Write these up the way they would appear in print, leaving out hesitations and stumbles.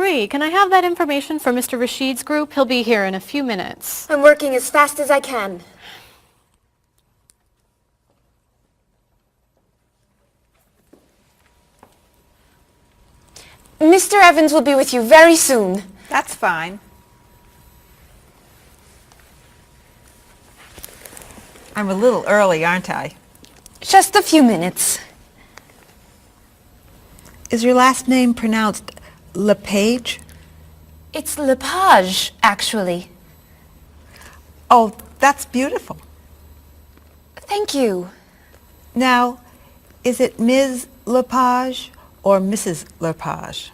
Marie, can I have that information for Mr. Rashid's group? He'll be here in a few minutes. I'm working as fast as I can. Mr. Evans will be with you very soon. That's fine. I'm a little early, aren't I? Just a few minutes. Is your last name pronounced LePage? It's Lepage, actually. Oh, that's beautiful. Thank you. Now, is it Ms. Lepage or Mrs. Lepage?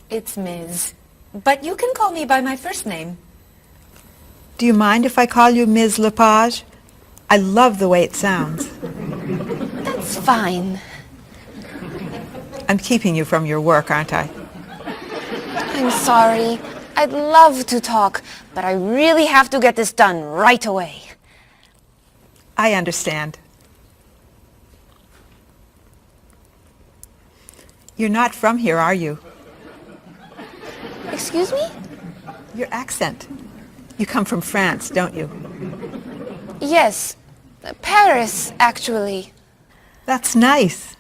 It's Ms. But you can call me by my first name. Do you mind if I call you Ms. Lepage? I love the way it sounds. That's fine. I'm keeping you from your work, aren't I? I'm sorry. I'd love to talk, but I really have to get this done right away. I understand. You're not from here, are you? Excuse me? Your accent. You come from France, don't you? Yes. Paris, actually. That's nice.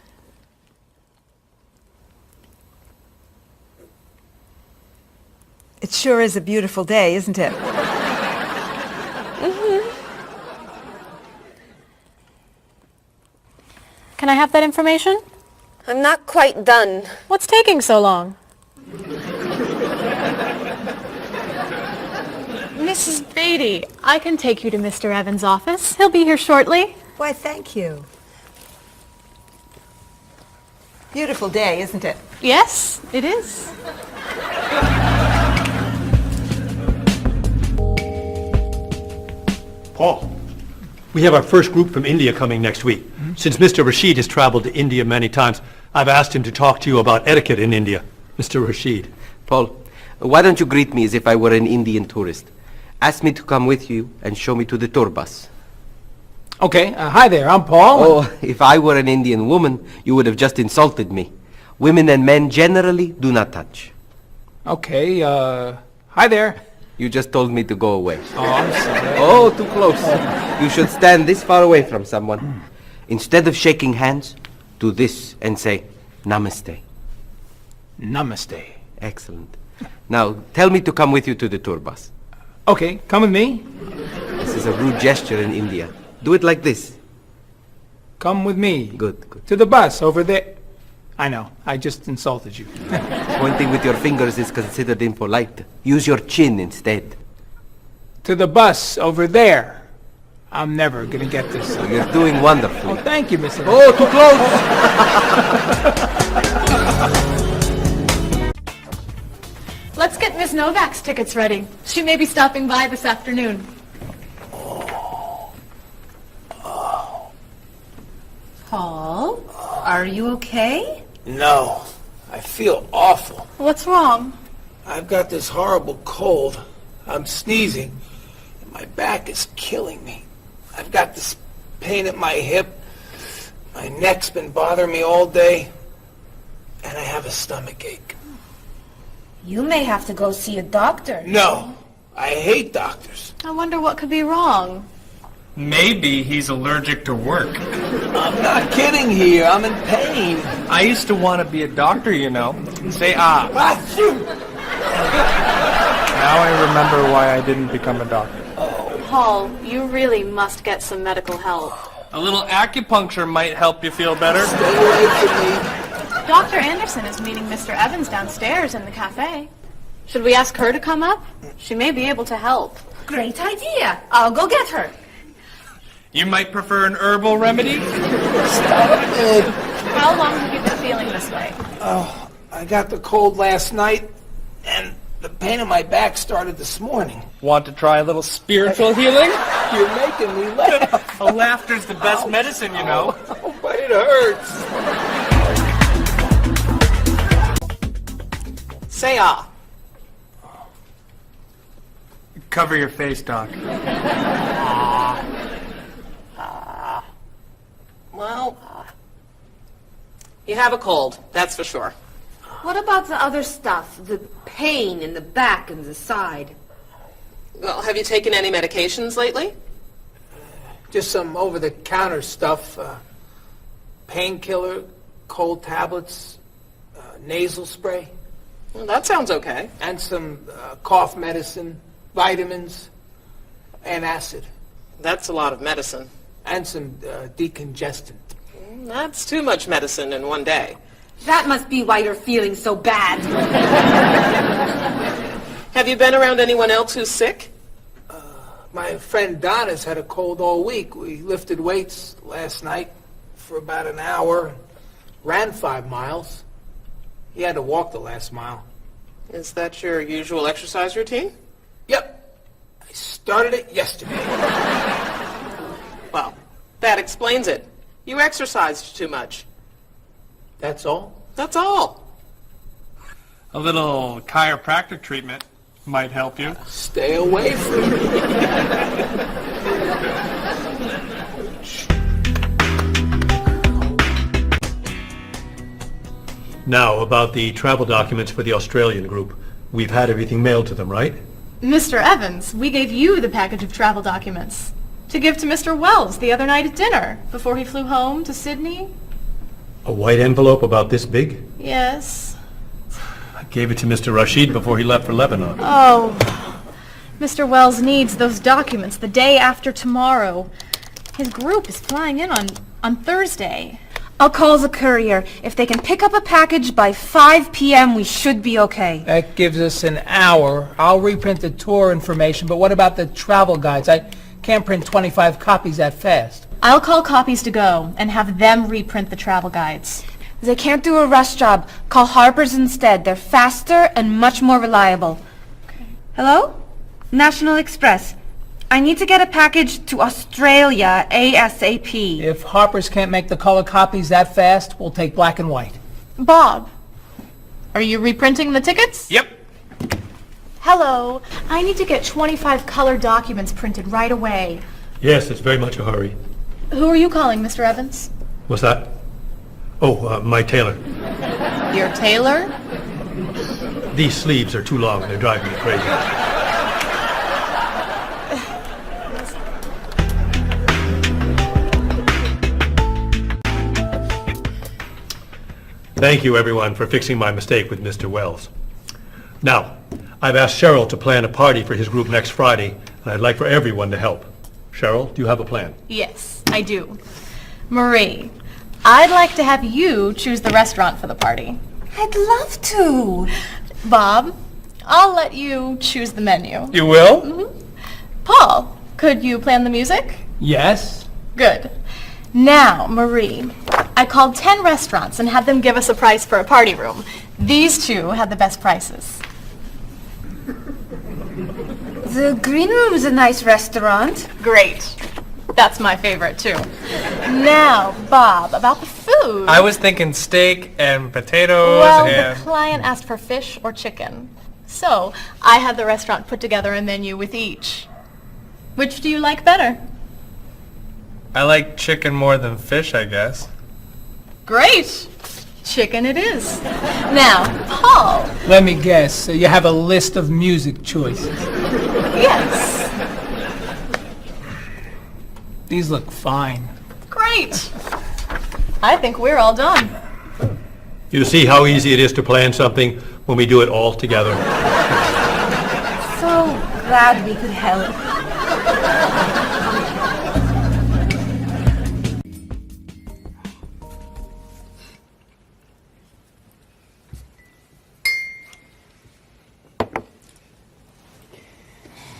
It sure is a beautiful day, isn't it? Can I have that information? I'm not quite done. What's taking so long? Mrs. Beatty, I can take you to Mr. Evans' office. He'll be here shortly. Why, thank you. Beautiful day, isn't it? Yes, it is. Paul, we have our first group from India coming next week. Since Mr. Rashid has traveled to India many times, I've asked him to talk to you about etiquette in India. Mr. Rashid. Paul, why don't you greet me as if I were an Indian tourist? Ask me to come with you and show me to the tour bus. Okay, hi there, I'm Paul. Oh, if I were an Indian woman, you would have just insulted me. Women and men generally do not touch. Okay, hi there. You just told me to go away. Oh, I'm sorry. Oh, too close. You should stand this far away from someone. Instead of shaking hands, do this and say, Namaste. Namaste. Excellent. Now, tell me to come with you to the tour bus. Okay, come with me. This is a rude gesture in India. Do it like this. Come with me. Good, good. To the bus over there. I know, I just insulted you. Pointing with your fingers is considered impolite. Use your chin instead. To the bus over there. I'm never gonna get this. You're doing wonderfully. Oh, thank you, Mr. Oh, too close! Let's get Ms. Novak's tickets ready. She may be stopping by this afternoon. Paul, are you okay? No, I feel awful. What's wrong? I've got this horrible cold. I'm sneezing, and my back is killing me. I've got this pain at my hip. My neck's been bothering me all day, and I have a stomach ache. You may have to go see a doctor. No, I hate doctors. I wonder what could be wrong. Maybe he's allergic to work. I'm not kidding here. I'm in pain. I used to want to be a doctor, you know. Say ah. Achoo! Now I remember why I didn't become a doctor. Paul, you really must get some medical help. A little acupuncture might help you feel better. Stay away from me. Dr. Anderson is meeting Mr. Evans downstairs in the cafe. Should we ask her to come up? She may be able to help. Great idea. I'll go get her. You might prefer an herbal remedy? Stop it. How long have you been feeling this way? Oh, I got the cold last night, and the pain in my back started this morning. Want to try a little spiritual healing? You're making me laugh. Laughter's the best medicine, you know. Oh, but it hurts. Say ah. Cover your face, Doc. Well, you have a cold, that's for sure. What about the other stuff? The pain in the back and the side? Well, have you taken any medications lately? Just some over-the-counter stuff. Painkiller, cold tablets, nasal spray. Well, that sounds okay. And some cough medicine, vitamins, and acid. That's a lot of medicine. And some decongestant. That's too much medicine in one day. That must be why you're feeling so bad. Have you been around anyone else who's sick? My friend Donna's had a cold all week. We lifted weights last night for about an hour, ran 5 miles. He had to walk the last mile. Is that your usual exercise routine? Yep. I started it yesterday. Well, that explains it. You exercised too much. That's all? That's all. A little chiropractic treatment might help you. Stay away from me. Now, about the travel documents for the Australian group. We've had everything mailed to them, right? Mr. Evans, we gave you the package of travel documents to give to Mr. Wells the other night at dinner before he flew home to Sydney. A white envelope about this big? Yes. I gave it to Mr. Rashid before he left for Lebanon. Oh, Mr. Wells needs those documents the day after tomorrow. His group is flying in on Thursday. I'll call the courier. If they can pick up a package by 5 p.m., we should be okay. That gives us an hour. I'll reprint the tour information, but what about the travel guides? I can't print 25 copies that fast. I'll call Copies to Go and have them reprint the travel guides. They can't do a rush job. Call Harper's instead. They're faster and much more reliable. Okay. Hello? National Express. I need to get a package to Australia ASAP. If Harper's can't make the color copies that fast, we'll take black and white. Bob, are you reprinting the tickets? Yep. Hello. I need to get 25 color documents printed right away. Yes, it's very much a hurry. Who are you calling, Mr. Evans? What's that? Oh, my tailor. Your tailor? These sleeves are too long. They're driving me crazy. Thank you, everyone, for fixing my mistake with Mr. Wells. Now, I've asked Cheryl to plan a party for his group next Friday, and I'd like for everyone to help. Cheryl, do you have a plan? Yes, I do. Marie, I'd like to have you choose the restaurant for the party. I'd love to. Bob, I'll let you choose the menu. You will? Mm-hmm. Paul, could you plan the music? Yes? Good. Now, Marie, I called 10 restaurants and had them give us a price for a party room. These two had the best prices. The Green Room's a nice restaurant. Great. That's my favorite, too. Now, Bob, about the food. I was thinking steak and potatoes Well, and... the client asked for fish or chicken. So, I had the restaurant put together a menu with each. Which do you like better? I like chicken more than fish, I guess. Great. Chicken it is. Now, Paul. Let me guess. So you have a list of music choices. Yes. These look fine. Great. I think we're all done. You see how easy it is to plan something when we do it all together? So glad we could help.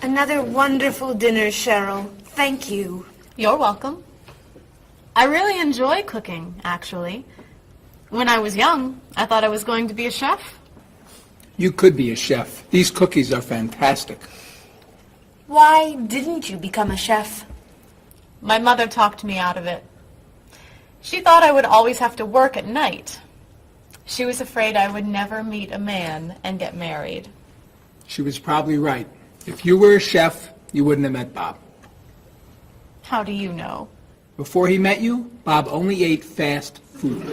Another wonderful dinner, Cheryl. Thank you. You're welcome. I really enjoy cooking, actually. When I was young, I thought I was going to be a chef. You could be a chef. These cookies are fantastic. Why didn't you become a chef? My mother talked me out of it. She thought I would always have to work at night. She was afraid I would never meet a man and get married. She was probably right. If you were a chef, you wouldn't have met Bob. How do you know? Before he met you, Bob only ate fast food.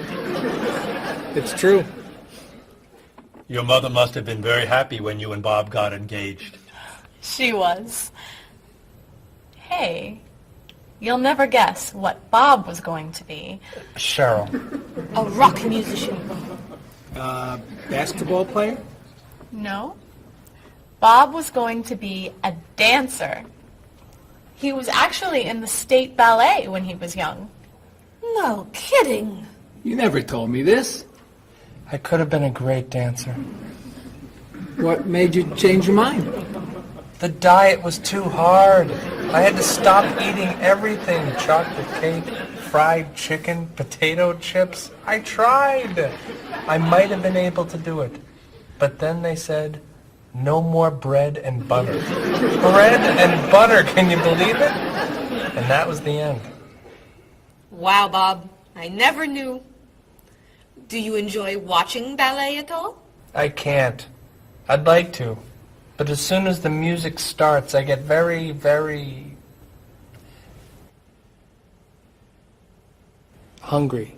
It's true. Your mother must have been very happy when you and Bob got engaged. She was. Hey, you'll never guess what Bob was going to be. Cheryl. A rock musician. Basketball player? No. Bob was going to be a dancer. He was actually in the state ballet when he was young. No kidding. You never told me this. I could have been a great dancer. What made you change your mind? The diet was too hard. I had to stop eating everything. Chocolate cake, fried chicken, potato chips. I tried. I might have been able to do it. But then they said, no more bread and butter. Bread and butter, can you believe it? And that was the end. Wow, Bob. I never knew. Do you enjoy watching ballet at all? I can't. I'd like to. But as soon as the music starts, I get very, very hungry.